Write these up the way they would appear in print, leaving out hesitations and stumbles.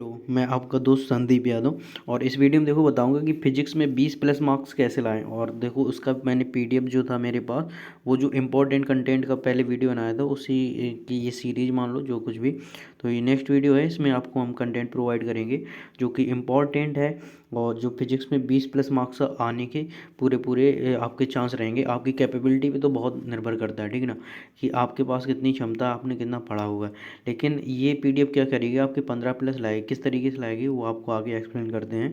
तो मैं आपका दोस्त संदीप यादव और इस वीडियो में देखो बताऊंगा कि फिजिक्स में 20 प्लस मार्क्स कैसे लाएं। और देखो उसका मैंने पीडीएफ जो था मेरे पास, वो जो इम्पोर्टेंट कंटेंट का पहले वीडियो बनाया था उसी की ये सीरीज मान लो जो कुछ भी। तो ये नेक्स्ट वीडियो है, इसमें आपको हम कंटेंट प्रोवाइड करेंगे जो कि इम्पोर्टेंट है और जो फिजिक्स में 20 प्लस मार्क्स आने के पूरे पूरे आपके चांस रहेंगे। आपकी कैपेबिलिटी पे तो बहुत निर्भर करता है, ठीक है ना, कि आपके पास कितनी क्षमता, आपने कितना पढ़ा हुआ है। लेकिन ये पीडीएफ क्या करेगी, आपके 15 प्लस लाएगी। किस तरीके से लाएगी वो आपको आगे एक्सप्लेन करते हैं।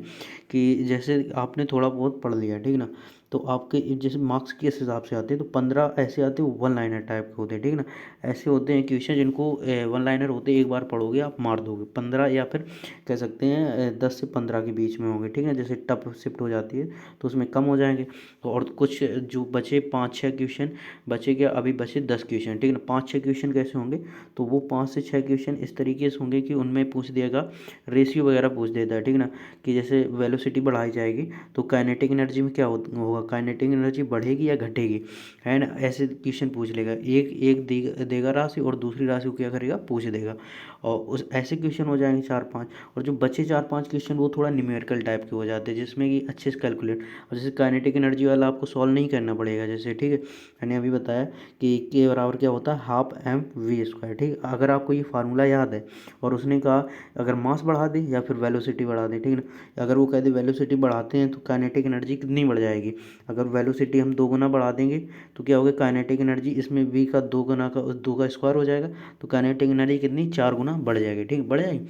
कि जैसे आपने थोड़ा बहुत पढ़ लिया, ठीक है ना, तो आपके जैसे मार्क्स किस हिसाब से आते हैं, तो 15 ऐसे आते हैं, वन लाइनर टाइप के होते हैं, ठीक है ना। ऐसे होते हैं क्वेश्चन जिनको वन लाइनर होते हैं, एक बार पढ़ोगे आप मार दोगे। 15 या फिर कह सकते हैं 10 से 15 के बीच में होंगे, ठीक है। जैसे टफ शिफ्ट हो जाती है तो उसमें कम हो जाएंगे। तो और कुछ जो बचे 5-6 क्वेश्चन बचे, क्या अभी बचे 10 क्वेश्चन, ठीक है ना। 5-6 क्वेश्चन कैसे होंगे, तो वो 5 से 6 क्वेश्चन इस तरीके से होंगे कि उनमें पूछ देगा, रेशियो वगैरह पूछ देता है, ठीक है ना। कि जैसे वेलोसिटी बढ़ाई जाएगी तो काइनेटिक एनर्जी में क्या होगा, काइनेटिक एनर्जी बढ़ेगी या घटेगी, है ना। ऐसे क्वेश्चन पूछ लेगा। एक एक देगा राशि और दूसरी राशि को क्या करेगा, पूछ देगा। और उस ऐसे क्वेश्चन हो जाएंगे 4-5। और जो बचे 4-5 क्वेश्चन वो थोड़ा न्यूमेरिकल टाइप के हो जाते हैं, जिसमें कि अच्छे से कैलकुलेट, और जैसे काइनेटिक एनर्जी वाला आपको सॉल्व नहीं करना पड़ेगा, जैसे, ठीक है। मैंने अभी बताया कि के बराबर क्या होता है, हाफ एम वी स्क्वायर, ठीक है। अगर आपको ये फार्मूला याद है और उसने कहा अगर मास बढ़ा दे या फिर वेलोसिटी बढ़ा दे, ठीक है ना। अगर वो कह दे वेलोसिटी बढ़ाते हैं तो काइनेटिक एनर्जी कितनी बढ़ जाएगी। अगर वेलोसिटी हम 2 गुना बढ़ा देंगे तो क्या होगा, काइनेटिक एनर्जी इसमें वी का 2 गुना का 2 का स्क्वायर हो जाएगा। तो काइनेटिक एनर्जी कितनी, 4 गुना बढ़ जाएगी, ठीक, बढ़ जाएगी।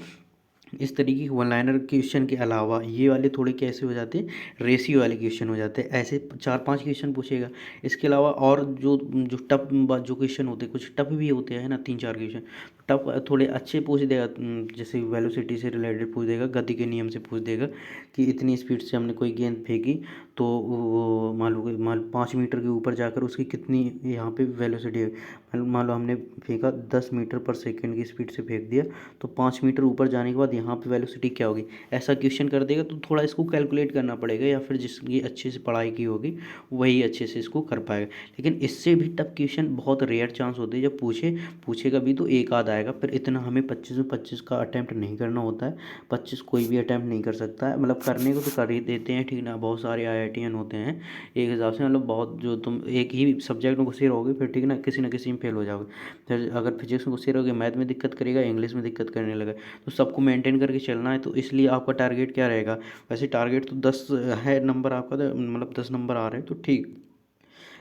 इस तरीके के वन लाइनर क्वेश्चन के अलावा ये वाले थोड़े कैसे हो जाते हैं, रेशियो वाले क्वेश्चन हो जाते हैं। ऐसे 4-5 क्वेश्चन पूछेगा। इसके अलावा और जो जो टफ जो क्वेश्चन होते हैं, कुछ टफ भी होते हैं ना, 3-4 क्वेश्चन टफ थोड़े अच्छे पूछ देगा। जैसे वेलोसिटी से रिलेटेड पूछ देगा, गति के नियम से पूछ देगा कि इतनी स्पीड से हमने कोई गेंद फेंकी तो वो मान लो 5 मीटर के ऊपर जाकर उसकी कितनी यहाँ पे वेलोसिटी है। मान लो हमने फेंका 10 मीटर पर सेकेंड की स्पीड से फेंक दिया, तो 5 मीटर ऊपर जाने के बाद यहाँ पे वेलोसिटी क्या होगी। ऐसा क्वेश्चन कर देगा तो थोड़ा इसको कैलकुलेट करना पड़ेगा, या फिर जिसकी अच्छे से पढ़ाई की होगी वही अच्छे से इसको कर पाएगा। लेकिन इससे भी टफ क्वेश्चन बहुत रेयर चांस होते हैं, जब पूछेगा भी तो एक आध आएगा। फिर इतना हमें 25 में 25 का अटैम्प्ट नहीं करना होता है। 25 कोई भी अटैम्प्ट नहीं कर सकता है, मतलब करने को तो कर ही देते हैं, ठीक ना। बहुत सारे IITian होते हैं एक हिसाब से, मतलब बहुत, जो तुम एक ही सब्जेक्ट में घुसे रहोगे फिर, ठीक ना किसी में फेल हो जाओगे। फिर अगर फिजिक्स में घुसे रहोगे, मैथ में दिक्कत करेगा, इंग्लिश में दिक्कत करने लगा। तो सबको मेंटेन करके चलना है, तो इसलिए आपका टारगेट क्या रहेगा। वैसे टारगेट तो 10 है नंबर आपका, तो मतलब 10 नंबर आ रहे हैं तो ठीक।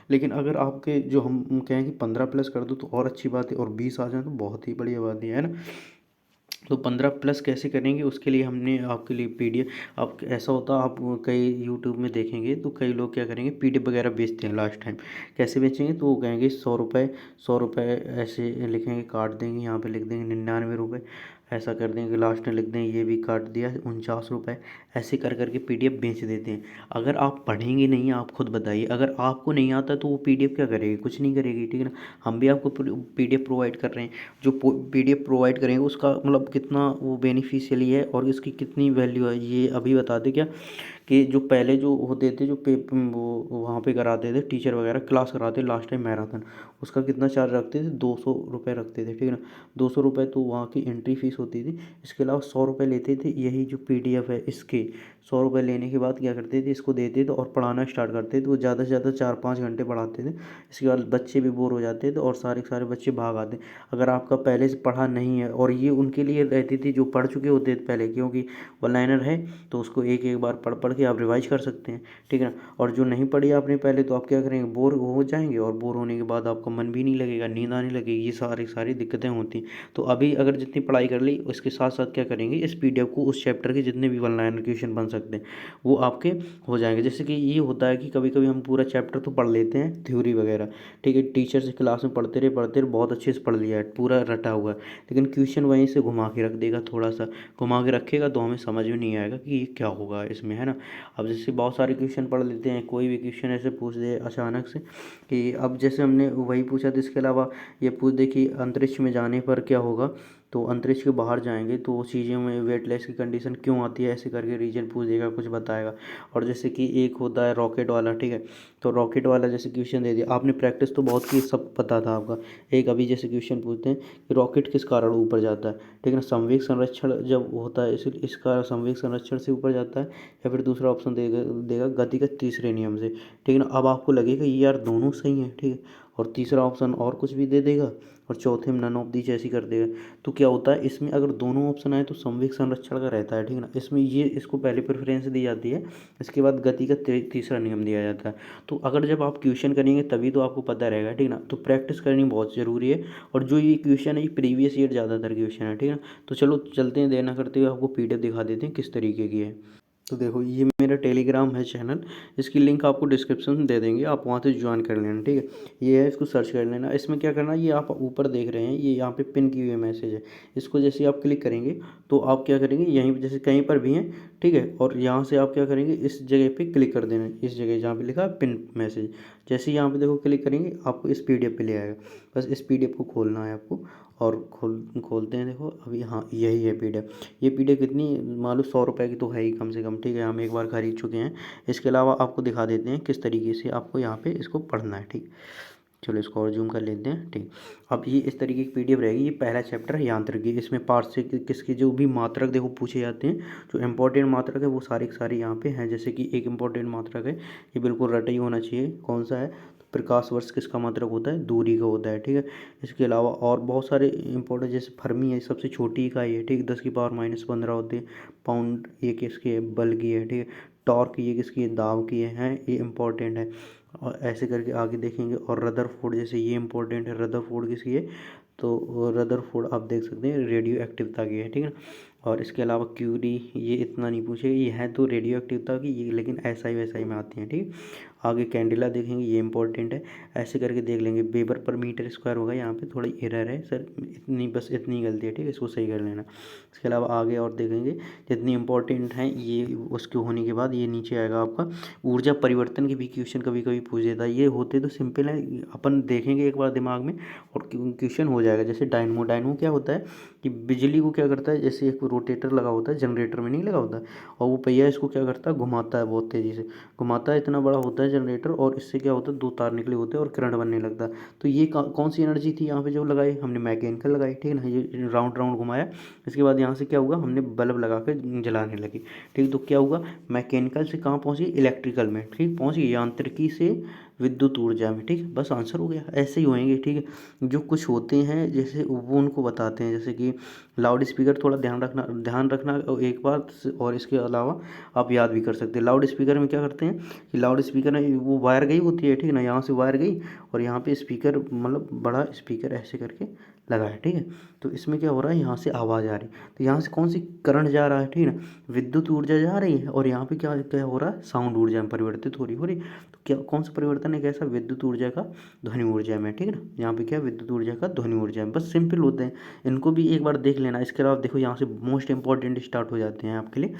लेकिन अगर आपके जो हम कहें कि 15 प्लस कर दो तो और अच्छी बात है, और 20 आ जाए तो बहुत ही बढ़िया बात है ना। तो 15 प्लस कैसे करेंगे, उसके लिए हमने आपके लिए पीडीएफ, आप ऐसा होता है आप कई यूट्यूब में देखेंगे तो कई लोग क्या करेंगे, पीडीएफ वगैरह बेचते हैं लास्ट टाइम। कैसे बेचेंगे, तो वो कहेंगे 100 रुपये, 100 रुपये ऐसे लिखेंगे, काट देंगे, यहाँ पे लिख देंगे 99 रुपये, ऐसा कर देंगे लास्ट में लिख देंगे ये भी काट दिया 49 रुपये। ऐसे कर करके पीडीएफ बेच देते हैं। अगर आप पढ़ेंगे नहीं, आप खुद बताइए, अगर आपको नहीं आता तो वो पीडीएफ क्या करेगी, कुछ नहीं करेगी, ठीक है ना। हम भी आपको पीडीएफ प्रोवाइड कर रहे हैं। जो पीडीएफ प्रोवाइड करेंगे उसका मतलब कितना वो बेनिफिशियली है और इसकी कितनी वैल्यू है, ये अभी बता दें क्या। कि जो पहले जो होते थे, जो वो वहाँ पे कराते थे टीचर वगैरह, क्लास कराते लास्ट टाइम मैराथन, उसका कितना चार्ज रखते थे, 200 रुपये रखते थे, ठीक है ना। 200 रुपये तो वहाँ की एंट्री फीस होती थी। इसके अलावा 100 रुपये लेते थे, यही जो पीडीएफ है इसके 100 रुपये लेने के बाद क्या करते थे, इसको देते थे और पढ़ाना स्टार्ट करते थे। वो ज़्यादा से ज़्यादा 4-5 घंटे पढ़ाते थे। इसके बाद बच्चे भी बोर हो जाते थे और सारे के सारे बच्चे भाग आते। अगर आपका पहले से पढ़ा नहीं है, और ये उनके लिए रहती थी जो पढ़ चुके होते थे पहले, क्योंकि वन लाइनर है तो उसको एक एक बार पढ़ पढ़ के आप रिवाइज कर सकते हैं, ठीक है ना। और जो नहीं पढ़ी आपने पहले, तो आप क्या करेंगे, बोर हो जाएंगे, और बोर होने के बाद आपका मन भी नहीं लगेगा, नींद आने लगेगी, ये सारी सारी दिक्कतें होती हैं। तो अभी अगर जितनी पढ़ाई कर ली उसके साथ साथ क्या करेंगे, इस पीडीएफ को उस चैप्टर के जितने भी वन लाइनर क्वेश्चन बन सकते हैं वो आपके हो जाएंगे। जैसे कि ये होता है कि कभी कभी हम पूरा चैप्टर तो पढ़ लेते हैं थ्योरी वगैरह, ठीक है, टीचर से क्लास में पढ़ते रहे बहुत अच्छे से पढ़ लिया है, पूरा रटा हुआ है। लेकिन क्वेश्चन वहीं से घुमा के रख देगा, थोड़ा सा घुमा के रखेगा तो हमें समझ में नहीं आएगा कि ये क्या होगा इसमें, है ना। अब जैसे बहुत सारे क्वेश्चन पढ़ लेते हैं, कोई भी क्वेश्चन ऐसे पूछ दे अचानक से कि अब जैसे हमने वही पूछा था, इसके अलावा ये पूछ दे कि अंतरिक्ष में जाने पर क्या होगा, तो अंतरिक्ष के बाहर जाएंगे तो वो चीज़ों में वेटलेस की कंडीशन क्यों आती है, ऐसे करके रीजन पूछ देगा, कुछ बताएगा। और जैसे कि एक होता है रॉकेट वाला, ठीक है, तो रॉकेट वाला जैसे क्वेश्चन दे दिया, आपने प्रैक्टिस तो बहुत की, सब पता था आपका। एक अभी जैसे क्वेश्चन पूछते हैं कि रॉकेट किस कारण ऊपर जाता है, ठीक है ना, संवेग संरक्षण जब होता है, इस इसका संवेग संरक्षण से ऊपर जाता है, या फिर दूसरा ऑप्शन देगा देगा गतिगत तीसरे नियम से, ठीक है ना। अब आपको लगेगा ये यार दोनों सही है, ठीक है, और तीसरा ऑप्शन और कुछ भी दे देगा, और चौथे में नन ऑफ दी जैसी कर देगा। तो क्या होता है इसमें, अगर दोनों ऑप्शन आए तो संवेग संरक्षण का रहता है, ठीक है ना, इसमें ये इसको पहले प्रेफरेंस दी जाती है, इसके बाद गति का तीसरा नियम दिया जाता है। तो अगर जब आप क्वेश्चन करेंगे तभी तो आपको पता रहेगा, ठीक है ना, तो प्रैक्टिस करनी बहुत ज़रूरी है। और जो ये क्वेश्चन है ये प्रीवियस ईयर ज़्यादातर क्वेश्चन है, ठीक है ना। तो चलो चलते हैं, देर ना करते हुए आपको पीडीएफ दिखा देते हैं किस तरीके की है। तो देखो ये मेरा टेलीग्राम है चैनल, इसकी लिंक आपको डिस्क्रिप्शन में दे देंगे, आप वहाँ से ज्वाइन कर लेना, ठीक है। ये है, इसको सर्च कर लेना। इसमें क्या करना है, ये आप ऊपर देख रहे हैं, ये यहाँ पे पिन की हुई मैसेज है, इसको जैसे आप क्लिक करेंगे तो आप क्या करेंगे, यहीं पे जैसे कहीं पर भी हैं, ठीक है, और यहाँ से आप क्या करेंगे, इस जगह पे क्लिक कर देना, इस जगह जहाँ पे लिखा है पिन मैसेज, जैसे ही यहाँ पे देखो क्लिक करेंगे आपको इस पीडीएफ पे ले आएगा। बस इस पीडीएफ को खोलना है आपको, और खोलते हैं। देखो अभी, हाँ यही है पीडीएफ। ये पीडीएफ कितनी, मान लो 100 रुपये की तो है ही कम से कम, ठीक है, हम एक बार खरीद चुके हैं। इसके अलावा आपको दिखा देते हैं किस तरीके से आपको यहाँ पे इसको पढ़ना है, ठीक। चलो इसको और जूम कर लेते हैं, ठीक। अब ये इस तरीके की पीडीएफ रहेगी। ये पहला चैप्टर है यांत्रिकी, इसमें पार्ट से किसके जो भी मात्रक देखो पूछे जाते हैं, जो इंपॉर्टेंट मात्रक है वो सारे के सारे यहाँ पे हैं। जैसे कि एक इंपॉर्टेंट मात्रक है, ये बिल्कुल रटा ही होना चाहिए, कौन सा है, तो प्रकाश वर्ष किसका मात्रक होता है, दूरी का होता है, ठीक है। इसके अलावा और बहुत सारे इंपॉर्टेंट, जैसे फर्मी है, सबसे छोटी इकाई है, ठीक है, 10⁻⁻15 होती है। पाउंड ये किसकी है, बल की है, ठीक है। टॉर्क ये किसकी है, दाव की है, ये इंपॉर्टेंट है। और ऐसे करके आगे देखेंगे। और रदरफोर्ड, जैसे ये इंपॉर्टेंट है, रदरफोर्ड किसकी है, तो रदरफोर्ड आप देख सकते हैं रेडियो एक्टिवता की है, ठीक है ना। और इसके अलावा क्यूरी, ये इतना नहीं पूछेगा, ये है तो रेडियो एक्टिवता की, ये लेकिन SI वैसाई में आती हैं, ठीक। आगे कैंडिला देखेंगे, ये इंपॉर्टेंट है। ऐसे करके देख लेंगे। वेबर पर मीटर स्क्वायर होगा, यहाँ पे थोड़ी एरर है सर, इतनी बस इतनी गलती है, ठीक है, इसको सही कर लेना। इसके अलावा आगे और देखेंगे जितनी इंपॉर्टेंट हैं ये, उसके होने के बाद ये नीचे आएगा आपका ऊर्जा परिवर्तन की भी क्वेश्चन कभी कभी पूछ देता है। ये होते तो सिंपल है, अपन देखेंगे एक बार दिमाग में और क्वेश्चन हो जाएगा। जैसे डायनमो, डायनमो क्या होता है कि बिजली को क्या करता है, जैसे एक रोटेटर लगा होता है, जनरेटर में नहीं लगा होता, और वो पहिया इसको क्या करता है, घुमाता है, बहुत तेज़ी से घुमाता है, इतना बड़ा होता है जनरेटर, और इससे क्या होता है, दो तार निकले होते हैं और करंट बनने लगता है। तो ये कौन सी एनर्जी थी यहाँ पे जो लगाई हमने, मैकेनिकल लगाई, ठीक है ना। ये राउंड राउंड घुमाया, इसके बाद यहाँ से क्या हुआ, हमने बल्ब लगा कर जलाने लगी, ठीक। तो क्या हुआ, मैकेनिकल से कहाँ पहुँची, इलेक्ट्रिकल में, ठीक, पहुँच गई, यांत्रिकी से विद्युत ऊर्जा में, ठीक। बस आंसर हो गया। ऐसे ही होएंगे, ठीक है। जो कुछ होते हैं जैसे वो उनको बताते हैं, जैसे कि लाउड स्पीकर, थोड़ा ध्यान रखना एक बार। और इसके अलावा आप याद भी कर सकते हैं। लाउड स्पीकर में क्या करते हैं कि लाउड स्पीकर में वो वायर गई होती है, ठीक है ना, यहाँ से वायर गई और यहाँ पे स्पीकर, मतलब बड़ा स्पीकर ऐसे करके लगा है, ठीक है। तो इसमें क्या हो रहा है, यहाँ से आवाज़ आ रही है, तो यहाँ से कौन सी करंट जा रहा है, ठीक है ना, विद्युत ऊर्जा जा रही है, और यहाँ पे क्या क्या हो रहा है, साउंड ऊर्जा में परिवर्तित हो रही। तो क्या, कौन सा परिवर्तन है, कैसा, विद्युत ऊर्जा का ध्वनि ऊर्जा में, ठीक है ना। यहाँ पे क्या, विद्युत ऊर्जा का ध्वनि ऊर्जा में, बस सिंपल होते हैं। इनको भी एक बार देख लेना। इसके अलावा देखो यहाँ से मोस्ट इंपॉर्टेंट स्टार्ट हो जाते हैं आपके लिए,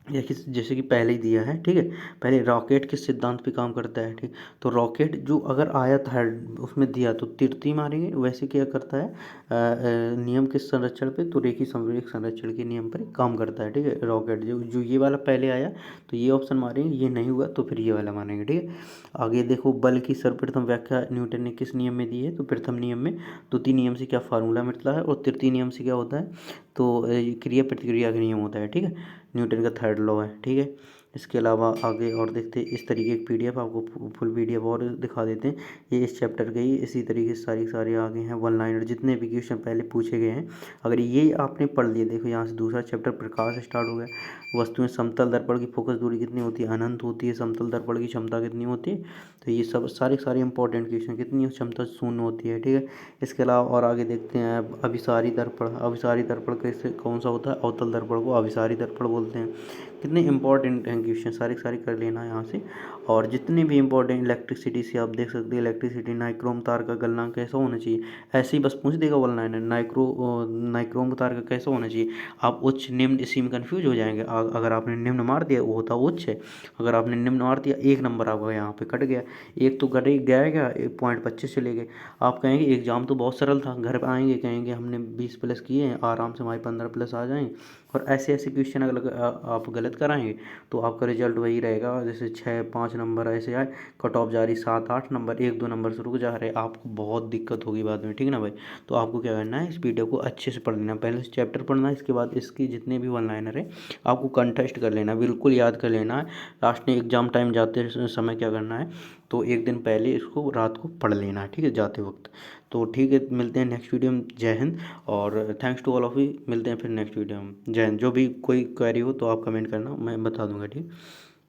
या किस, जैसे कि पहले ही दिया है, ठीक है। पहले रॉकेट किस सिद्धांत पे काम करता है, ठीक। तो रॉकेट जो अगर आयत है उसमें दिया तो तीर्थी मारेंगे, वैसे क्या करता है, नियम किस संरक्षण पे, तो रेखीय समवेग संरक्षण के नियम पर काम करता है, ठीक है। रॉकेट जो जो ये वाला पहले आया तो ये ऑप्शन मारेंगे, ये नहीं हुआ तो फिर ये वाला मानेंगे, ठीक है। आगे देखो, बल की सर्वप्रथम व्याख्या न्यूटन ने किस नियम में दी है, तो प्रथम नियम में। द्वितीय नियम से क्या फार्मूला मिलता है, और तृतीय नियम से क्या होता है, तो क्रिया प्रतिक्रिया का नियम होता है, ठीक है। न्यूटन का थर्ड लॉ है, ठीक है। इसके अलावा आगे और देखते हैं, इस तरीके की पीडीएफ आपको फुल पीडीएफ और दिखा देते हैं। ये इस चैप्टर के ही इसी तरीके से सारे आगे हैं, वन लाइनर जितने भी क्वेश्चन पहले पूछे गए हैं। अगर ये आपने पढ़ लिए, देखो यहाँ से दूसरा चैप्टर प्रकाश स्टार्ट हो गया। वस्तुएं, समतल दर्पण की फोकस दूरी कितनी होती है, अनंत होती है। समतल दर्पण की क्षमता कितनी होती है, तो ये सब सारे इंपॉर्टेंट क्वेश्चन, कितनी क्षमता शून्य होती है, ठीक है। इसके अलावा और आगे देखते हैं, अभिसारी दर्पण, अभिसारी दर्पण कैसे, कौन सा होता है, अवतल दर्पण को अभिसारी दर्पण बोलते हैं। कितने इंपॉर्टेंट हैं इंपॉर्टेंट क्वेश्चन सारे सारे कर लेना यहाँ से। और जितने भी इंपॉर्टेंट इलेक्ट्रिसिटी से आप देख सकते हैं, इलेक्ट्रिसिटी नाइक्रोम तार का गलनांक कैसा होना चाहिए, ऐसे ही बस पूछ देगा वन लाइनर, नाइक्रोम तार का कैसा होना चाहिए। आप उच्च निम्न इसी में कन्फ्यूज हो जाएंगे। अगर आपने निम्न मार दिया वो होता उच्च है, अगर आपने निम्न मार दिया एक नंबर आपका यहाँ पे कट गया, एक तो कट ही गया, 1.25 चले गए। आप कहेंगे एग्जाम तो बहुत सरल था, घर पर आएंगे कहेंगे हमने 20 प्लस किए हैं, आराम से हमारे 15 प्लस आ जाएंगे। और ऐसे ऐसे क्वेश्चन अगर आप गलत कराएंगे तो आपका रिजल्ट वही रहेगा, जैसे 6-5 नंबर ऐसे आए, कट ऑफ जा रही 7-8 नंबर, 1-2 नंबर से रुक जा रहे, आपको बहुत दिक्कत होगी बाद में, ठीक है ना भाई। तो आपको क्या करना है, इस वीडियो को अच्छे से पढ़ लेना, पहले से चैप्टर पढ़ना है, इसके बाद इसकी जितने भी वन लाइनर है आपको कंटेस्ट कर लेना, बिल्कुल याद कर लेना है। लास्ट में एग्जाम टाइम जाते समय क्या करना है, तो एक दिन पहले इसको रात को पढ़ लेना है, ठीक है, जाते वक्त। तो ठीक है, मिलते हैं नेक्स्ट वीडियो में। जय हिंद और thanks to all of you. मिलते हैं फिर नेक्स्ट वीडियो में। जय हिंद। जो भी कोई क्वेरी हो तो आप कमेंट करना, मैं बता दूंगा, ठीक।